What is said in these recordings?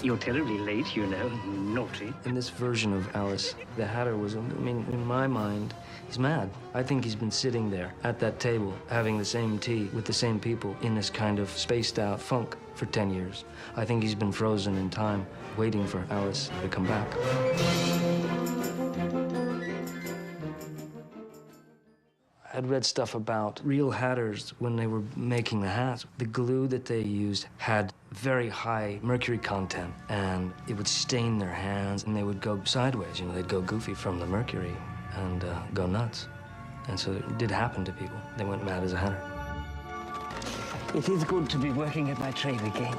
You're terribly late, you know. Naughty. In this version of Alice, the Hatter was, I mean, in my mind, he's mad. I think he's been sitting there at that table, having the same tea with the same people in this kind of spaced-out funk for 10 years. I think he's been frozen in time, waiting for Alice to come back. I'd read stuff about real hatters when they were making the hats. The glue that they used had very high mercury content, and it would stain their hands, and they would go sideways. You know, they'd go goofy from the mercury and go nuts. And so it did happen to people. They went mad as a hatter. It is good to be working at my trade again.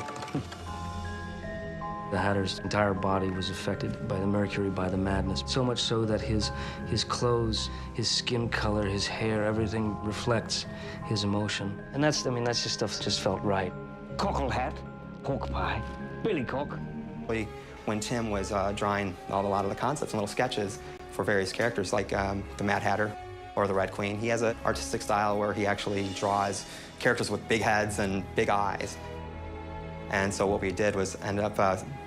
The Hatter's entire body was affected by the mercury, by the madness, so much so that his clothes, his skin color, his hair, everything reflects his emotion. And that's, I mean, that's just stuff that just felt right. Cockle hat, pork pie, billycock. When Tim was drawing a lot of the concepts and little sketches for various characters, like the Mad Hatter or the Red Queen, he has an artistic style where he actually draws characters with big heads and big eyes. And so what we did was end up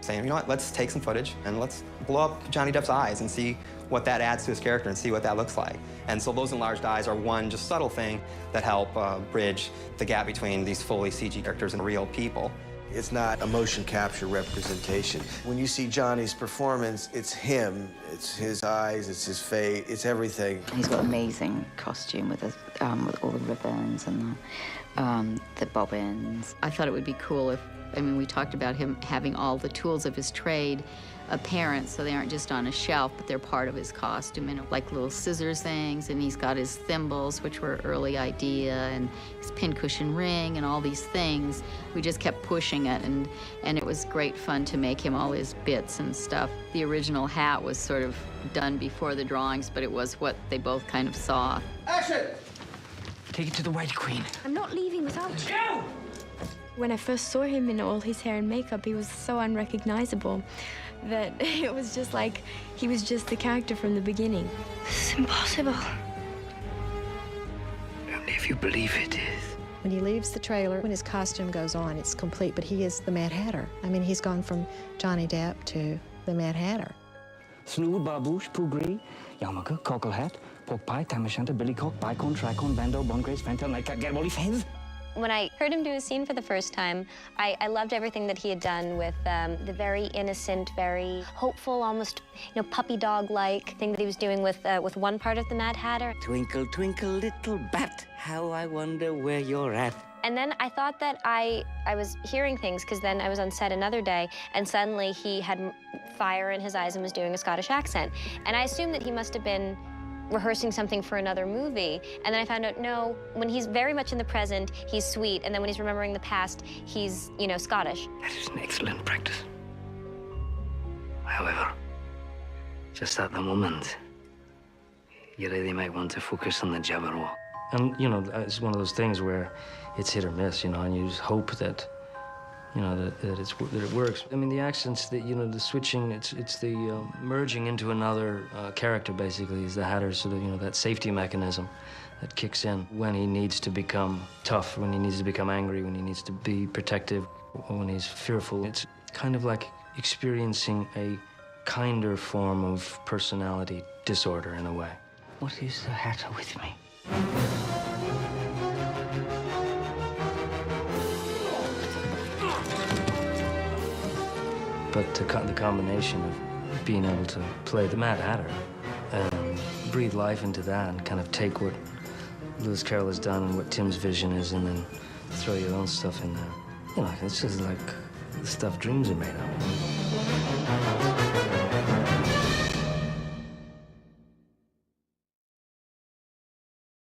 saying, you know what, let's take some footage and let's blow up Johnny Depp's eyes and see what that adds to his character and see what that looks like. And so those enlarged eyes are one just subtle thing that help bridge the gap between these fully CG characters and real people. It's not a motion capture representation. When you see Johnny's performance, it's him. It's his eyes, it's his face, it's everything. He's got amazing costume with all the ribbons and the bobbins. I thought it would be cool if, I mean, we talked about him having all the tools of his trade apparent, so they aren't just on a shelf, but they're part of his costume, and like little scissors things, and he's got his thimbles, which were an early idea, and his pincushion ring, and all these things. We just kept pushing it, and it was great fun to make him all his bits and stuff. The original hat was sort of done before the drawings, but it was what they both kind of saw. Action! Take it to the White Queen. I'm not leaving without you. Go! When I first saw him in all his hair and makeup, he was so unrecognizable that it was just like he was just the character from the beginning. This is impossible. Only if you believe it is. When he leaves the trailer, when his costume goes on, it's complete, but he is the Mad Hatter. I mean, he's gone from Johnny Depp to the Mad Hatter. Snood, barbouche, pugri, yarmulke, cockle hat, pork pie, tam o'shanter, billycock, bicon, tricon, bando, bongrace, fantail, nightcap, garibaldie, fez. When I heard him do a scene for the first time, I loved everything that he had done with the very innocent, very hopeful, almost puppy dog-like thing that he was doing with one part of the Mad Hatter. Twinkle, twinkle, little bat, how I wonder where you're at. And then I thought that I was hearing things, because then I was on set another day, and suddenly he had fire in his eyes and was doing a Scottish accent. And I assumed that he must have been rehearsing something for another movie, and then I found out, no, when he's very much in the present, he's sweet, and then when he's remembering the past, he's, Scottish. That is an excellent practice. However, just at the moment, you really might want to focus on the Jabberwock. And, it's one of those things where it's hit or miss, and you just hope that, that it works. I mean, the accents, the switching, it's the merging into another character, basically, is the Hatter's sort of, that safety mechanism that kicks in when he needs to become tough, when he needs to become angry, when he needs to be protective, when he's fearful. It's kind of like experiencing a kinder form of personality disorder, in a way. What is the Hatter with me? But the combination of being able to play the Mad Hatter and breathe life into that and kind of take what Lewis Carroll has done and what Tim's vision is and then throw your own stuff in there. It's just like the stuff dreams are made of.